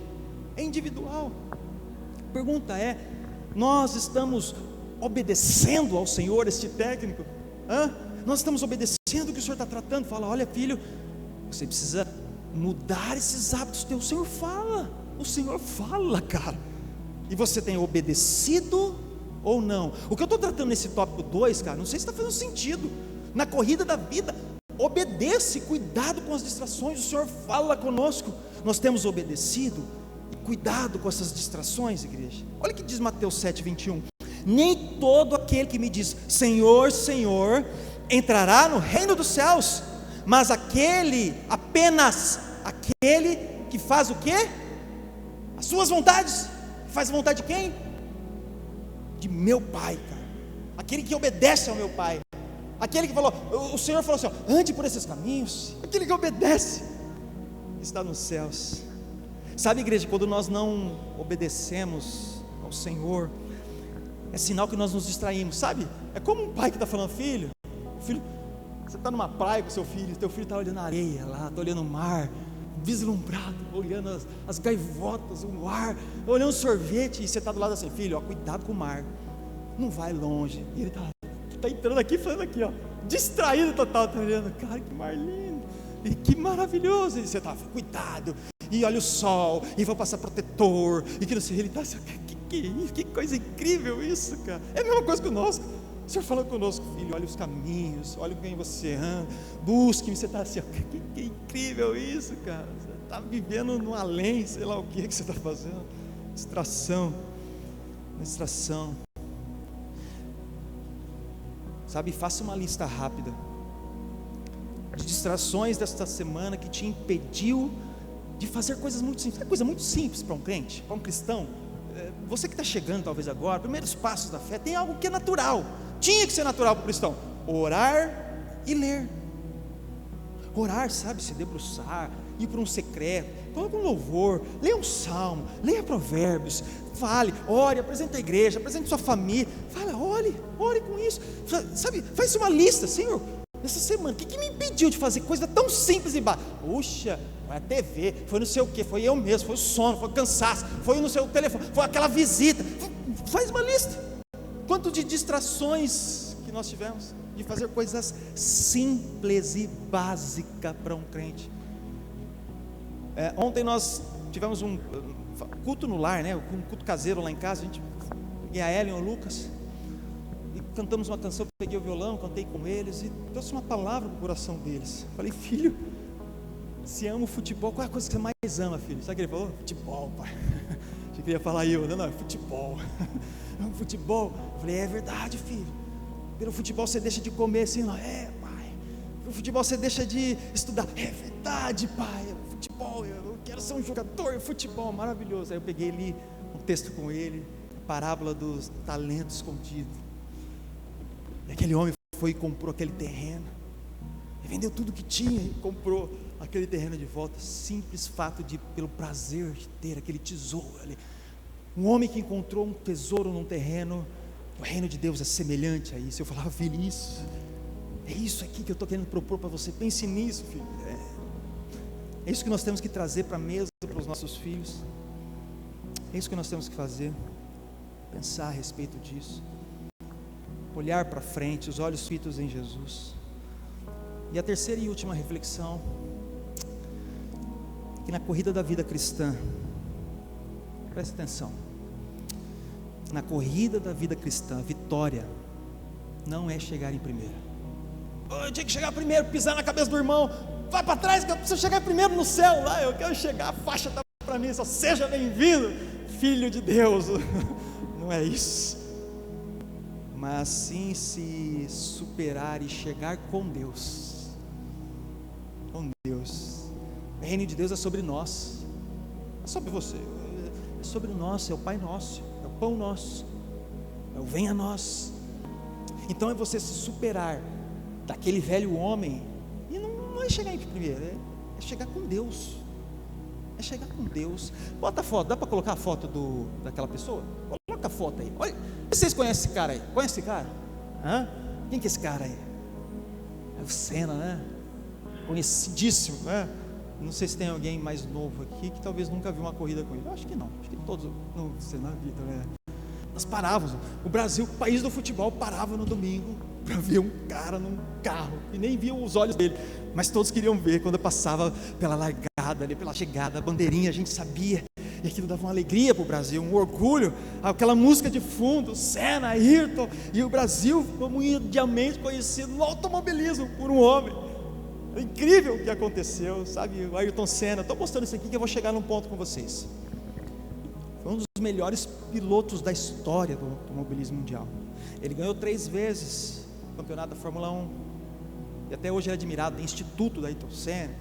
é individual. A pergunta é, nós estamos obedecendo ao Senhor, este técnico? Nós estamos obedecendo o que o Senhor está tratando? Fala, olha filho, você precisa mudar esses hábitos teus. O Senhor fala, cara, e você tem obedecido ou não? O que eu estou tratando nesse tópico 2, cara, não sei se está fazendo sentido. Na corrida da vida, obedeça e cuidado com as distrações. O Senhor fala conosco, nós temos obedecido e cuidado com essas distrações, igreja. Olha o que diz Mateus 7:21: nem todo aquele que me diz Senhor, Senhor, entrará no reino dos céus, mas apenas aquele que faz o quê? As suas vontades. Faz a vontade de quem? De meu Pai, cara. Aquele que obedece ao meu Pai. Aquele que falou, o Senhor falou assim, ó, ande por esses caminhos. Aquele que obedece está nos céus. Sabe, igreja, quando nós não obedecemos ao Senhor, é sinal que nós nos distraímos, sabe? É como um pai que está falando, filho, você está numa praia com seu filho, teu filho está olhando a areia lá, está olhando o mar, vislumbrado, olhando as gaivotas, o mar, olhando o sorvete, e você está do lado assim, filho, ó, cuidado com o mar, não vai longe. E ele está entrando aqui, falando aqui, ó, distraído total, está olhando, cara, que mar lindo, e que maravilhoso, e você está, cuidado, e olha o sol, e vou passar protetor, e que não sei, ele está assim, que coisa incrível isso, cara. É a mesma coisa conosco. O Senhor fala conosco, filho, olha os caminhos, olha com quem você anda, busque-me. Você está assim, que incrível isso, cara. Você está vivendo no além, sei lá o que você está fazendo. Distração. Sabe, faça uma lista rápida de distrações desta semana que te impediu de fazer coisas muito simples. É coisa muito simples para um crente, para um cristão. Você que está chegando talvez agora, primeiros passos da fé, tem algo que é natural, tinha que ser natural para o cristão: orar e ler. Orar, sabe, se debruçar, ir para um secreto, coloca um louvor, leia um salmo, leia provérbios, fale, ore, apresente a igreja, apresente sua família, fala, ore com isso, sabe, faz uma lista, Senhor, nessa semana, o que me impediu de fazer coisa tão simples e básica? Puxa, foi a TV, foi não sei o que, foi eu mesmo, foi o sono, foi o cansaço, foi no seu telefone, foi aquela visita. Faz uma lista. Quanto de distrações que nós tivemos de fazer coisas simples e básicas para um crente. Ontem nós tivemos um culto no lar, né? Um culto caseiro lá em casa. A gente, e a Ellen e o Lucas, e cantamos uma canção. Peguei o violão, cantei com eles e trouxe uma palavra para o coração deles. Falei, filho, se ama o futebol, qual é a coisa que você mais ama, filho? Sabe o que ele falou? Futebol, pai. Eu queria falar não, é futebol. Futebol. Eu falei, é verdade, filho. Pelo futebol você deixa de comer, assim, não, pai. Pelo futebol você deixa de estudar, é verdade, pai. Futebol, eu quero ser um jogador, futebol, maravilhoso. Aí eu peguei ali um texto com ele, a parábola dos talentos escondidos. E aquele homem foi e comprou aquele terreno. E vendeu tudo que tinha e comprou aquele terreno de volta. Simples fato pelo prazer de ter aquele tesouro ali. Um homem que encontrou um tesouro num terreno. O reino de Deus é semelhante a isso. Eu falava, filho, é isso aqui que eu estou querendo propor para você. Pense nisso, filho. É isso que nós temos que trazer para a mesa para os nossos filhos. É isso que nós temos que fazer. Pensar a respeito disso. Olhar para frente, os olhos fitos em Jesus. E a terceira e última reflexão, que na corrida da vida cristã, preste atenção, na corrida da vida cristã, vitória não é chegar em primeiro. Eu tinha que chegar primeiro, pisar na cabeça do irmão, vai para trás que eu preciso chegar primeiro no céu, lá eu quero chegar, a faixa está para mim, só seja bem-vindo, filho de Deus. Não é isso, mas sim se superar e chegar com Deus. Com Deus. O reino de Deus é sobre nós, é sobre você, é sobre nós, é o Pai Nosso, é o pão nosso, é o venha a nós. Então é você se superar daquele velho homem, e não é chegar em primeiro, é chegar com Deus, é chegar com Deus. Bota a foto, dá para colocar a foto daquela pessoa? Coloca a foto aí, olha, vocês conhecem esse cara aí? Conhece esse cara? Quem que é esse cara aí? É o Senna, né? Conhecidíssimo, né? Não sei se tem alguém mais novo aqui que talvez nunca viu uma corrida com ele. Eu acho que não, acho que todos não sei na vida, né? Nós parávamos, o Brasil, o país do futebol, parava no domingo para ver um cara num carro e nem via os olhos dele, mas todos queriam ver quando eu passava pela largada ali, pela chegada, a bandeirinha, a gente sabia, e aquilo dava uma alegria para o Brasil, um orgulho, aquela música de fundo, Senna, Ayrton, e o Brasil mundialmente conhecido no automobilismo por um homem. É incrível o que aconteceu, sabe? O Ayrton Senna, estou mostrando isso aqui que eu vou chegar num ponto com vocês. Foi um dos melhores pilotos da história do automobilismo mundial. Ele ganhou 3 vezes o campeonato da Fórmula 1. E até hoje é admirado, tem instituto da Ayrton Senna.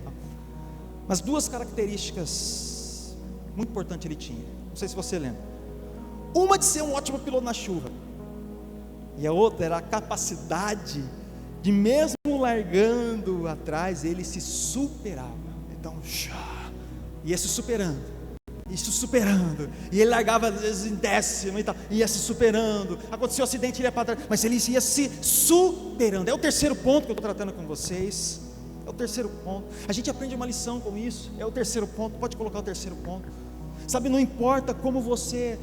Mas 2 características muito importantes ele tinha. Não sei se você lembra. Uma de ser um ótimo piloto na chuva. E a outra era a capacidade de, mesmo largando atrás, ele se superava. Então, ia se superando, e ele largava às vezes em 10º e tal, ia se superando. Aconteceu um acidente, ele ia para trás, mas ele ia se superando. É o terceiro ponto que eu estou tratando com vocês. É o terceiro ponto. A gente aprende uma lição com isso. É o terceiro ponto. Pode colocar o terceiro ponto. Sabe, não importa como você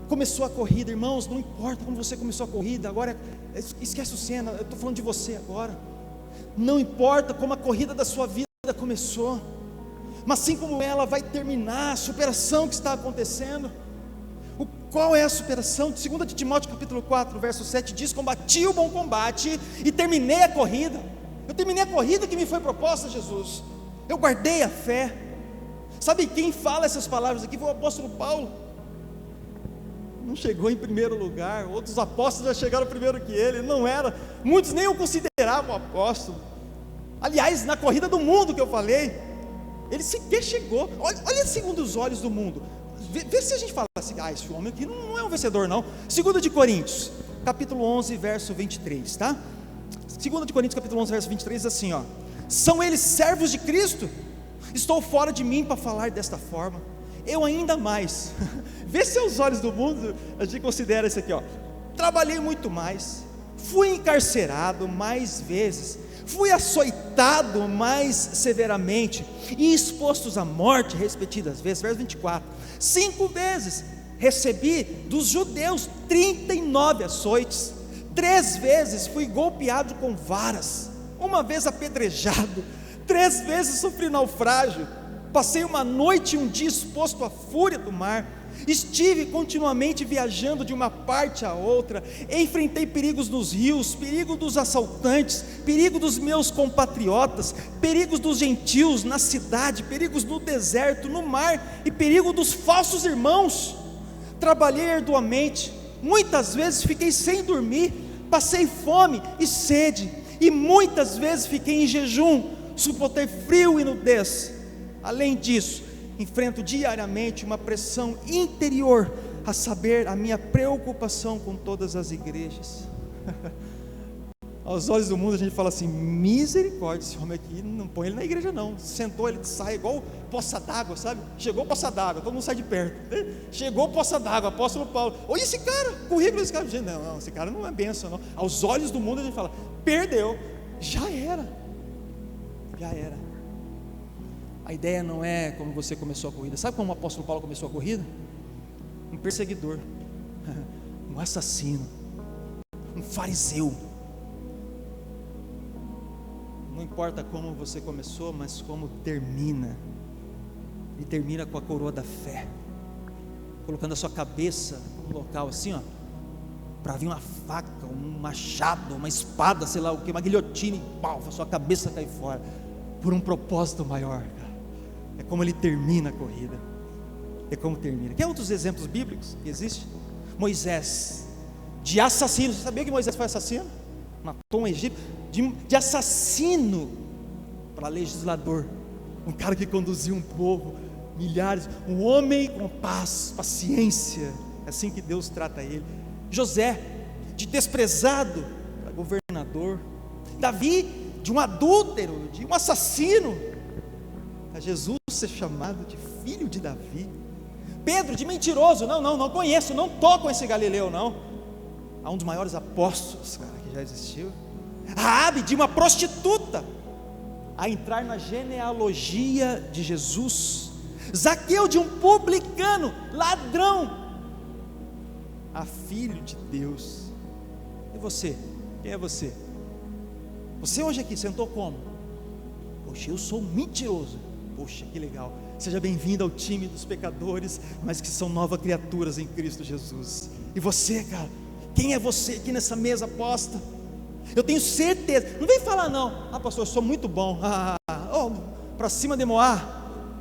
começou a corrida, irmãos, não importa como você começou a corrida. Agora, esquece o Senna, eu estou falando de você agora. Não importa como a corrida da sua vida começou, mas assim como ela vai terminar, a superação que está acontecendo. Qual é a superação? 2 de Timóteo capítulo 4, verso 7 diz: combati o bom combate e terminei a corrida. Eu terminei a corrida que me foi proposta, Jesus. Eu guardei a fé. Sabe quem fala essas palavras aqui? Foi o apóstolo Paulo. Não chegou em primeiro lugar, outros apóstolos já chegaram primeiro que ele, não era, muitos nem o consideravam apóstolo. Aliás, na corrida do mundo que eu falei, ele sequer chegou. Olha segundo os olhos do mundo, vê se a gente fala assim: esse homem aqui não é um vencedor não. 2 de Coríntios, capítulo 11, verso 23, tá? 2 de Coríntios, capítulo 11, verso 23, diz assim, são eles servos de Cristo? Estou fora de mim para falar desta forma. Eu ainda mais, vê se aos olhos do mundo a gente considera isso aqui, trabalhei muito mais, fui encarcerado mais vezes, fui açoitado mais severamente e expostos à morte repetidas vezes. Verso 24, 5 vezes recebi dos judeus 39 açoites, 3 vezes fui golpeado com varas, 1 vez apedrejado, 3 vezes sofri naufrágio, passei uma noite e um dia exposto à fúria do mar, estive continuamente viajando de uma parte a outra, enfrentei perigos nos rios, perigo dos assaltantes, perigo dos meus compatriotas, perigos dos gentios na cidade, perigos no deserto, no mar, e perigo dos falsos irmãos. Trabalhei arduamente, muitas vezes fiquei sem dormir, passei fome e sede, e muitas vezes fiquei em jejum, suportei frio e nudez. Além disso, enfrento diariamente uma pressão interior, a saber, a minha preocupação com todas as igrejas. Aos olhos do mundo a gente fala assim: misericórdia, esse homem aqui, não põe ele na igreja não. Sentou, ele sai igual poça d'água, sabe? Chegou poça d'água, todo mundo sai de perto. Chegou poça d'água, apóstolo Paulo. Olha esse cara, currículo desse cara. Gente, não, esse cara não é bênção não. Aos olhos do mundo a gente fala: perdeu, já era. A ideia não é como você começou a corrida. Sabe como o apóstolo Paulo começou a corrida? Um perseguidor, um assassino, um fariseu. Não importa como você começou, mas como termina. E termina com a coroa da fé, colocando a sua cabeça no local assim, para vir uma faca, um machado, uma espada, sei lá o que, uma guilhotina, e pau, a sua cabeça cai fora, por um propósito maior, cara. É como ele termina a corrida, é como termina. Quer outros exemplos bíblicos que existem? Moisés, de assassino. Você sabia que Moisés foi assassino? Matou um egípcio. De assassino para legislador, um cara que conduziu um povo, milhares, um homem com paz, paciência. É assim que Deus trata ele. José, de desprezado para governador. Davi, de um adúltero, de um assassino, a Jesus ser chamado de filho de Davi. Pedro, de mentiroso, não conheço, não estou com esse Galileu não. A um dos maiores apóstolos, cara, que já existiu. Raabe, de uma prostituta, a entrar na genealogia de Jesus. Zaqueu, de um publicano, ladrão, a filho de Deus. E você? Quem é você? Você hoje aqui sentou como? Poxa, eu sou mentiroso. Poxa, que legal. Seja bem-vindo ao time dos pecadores, mas que são novas criaturas em Cristo Jesus. E você, cara, quem é você aqui nessa mesa posta? Eu tenho certeza. Não vem falar não, pastor, eu sou muito bom, para cima de Moá.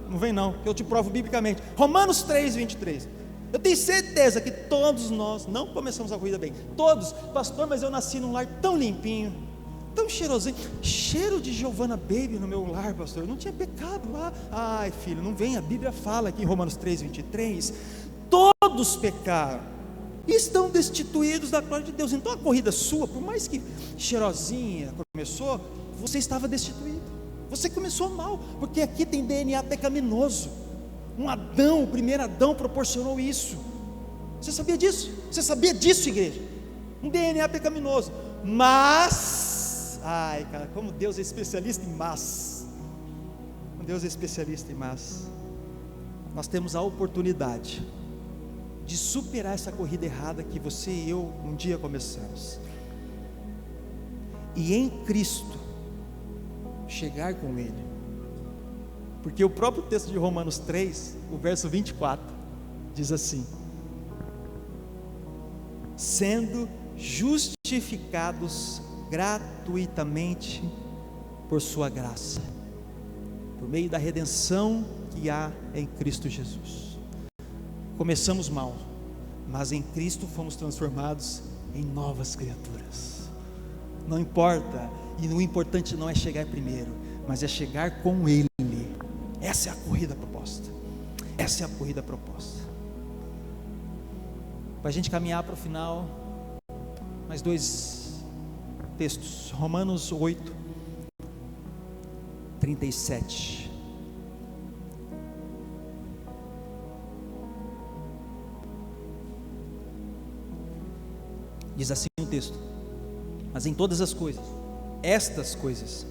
Não vem não, que eu te provo biblicamente. Romanos 3:23. Eu tenho certeza que todos nós não começamos a corrida bem. Todos, pastor, mas eu nasci num lar tão limpinho, tão cheirosinho, cheiro de Giovanna Baby no meu lar, pastor. Eu não tinha pecado lá. Ai, filho, não vem, a Bíblia fala aqui em Romanos 3:23. Todos pecaram e estão destituídos da glória de Deus. Então a corrida sua, por mais que cheirosinha começou, você estava destituído. Você começou mal, porque aqui tem DNA pecaminoso. O primeiro Adão proporcionou isso. Você sabia disso? Você sabia disso, igreja? Um DNA pecaminoso. Mas, cara, como Deus é especialista em mas. Deus é especialista em mas. Nós temos a oportunidade de superar essa corrida errada que você e eu um dia começamos. E em Cristo chegar com Ele, porque o próprio texto de Romanos 3, o verso 24, diz assim: sendo justificados gratuitamente por sua graça, por meio da redenção que há em Cristo Jesus. Começamos mal, mas em Cristo fomos transformados em novas criaturas. Não importa, e o importante não é chegar primeiro, mas é chegar com Ele. Essa é a corrida proposta. Essa é a corrida proposta. Para a gente caminhar para o final, mais 2 textos. Romanos 8:37. Diz assim o texto: mas em todas as coisas, estas coisas,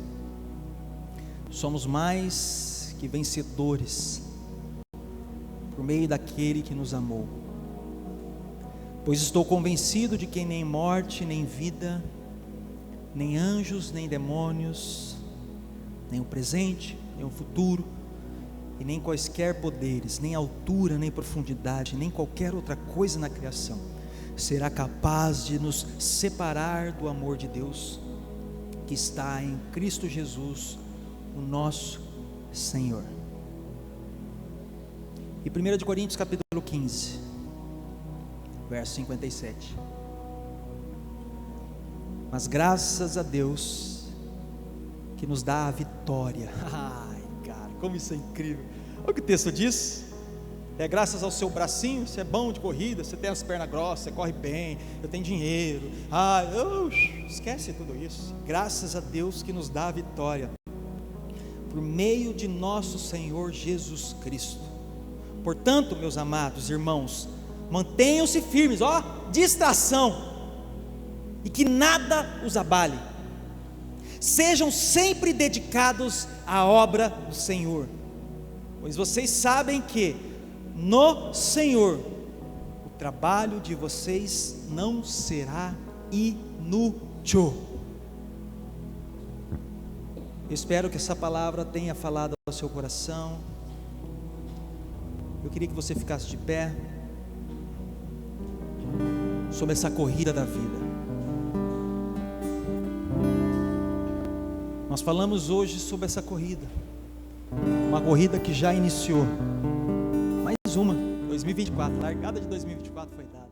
somos mais que vencedores, por meio daquele que nos amou. Pois estou convencido de que nem morte, nem vida, nem anjos, nem demônios, nem o presente, nem o futuro, e nem quaisquer poderes, nem altura, nem profundidade, nem qualquer outra coisa na criação será capaz de nos separar do amor de Deus que está em Cristo Jesus, o nosso Senhor. E 1 Coríntios capítulo 15, verso 57. Mas graças a Deus que nos dá a vitória. Ai, cara, como isso é incrível. Olha o que o texto diz. É graças ao seu bracinho, você é bom de corrida, você tem as pernas grossas, você corre bem, eu tenho dinheiro. Esquece tudo isso. Graças a Deus que nos dá a vitória, por meio de nosso Senhor Jesus Cristo. Portanto, meus amados irmãos, mantenham-se firmes, distração, e que nada os abale. Sejam sempre dedicados à obra do Senhor, pois vocês sabem que no Senhor o trabalho de vocês não será inútil. Eu espero que essa palavra tenha falado ao seu coração. Eu queria que você ficasse de pé sobre essa corrida da vida. Nós falamos hoje sobre essa corrida, uma corrida que já iniciou. Mais uma, 2024, largada de 2024 foi dada.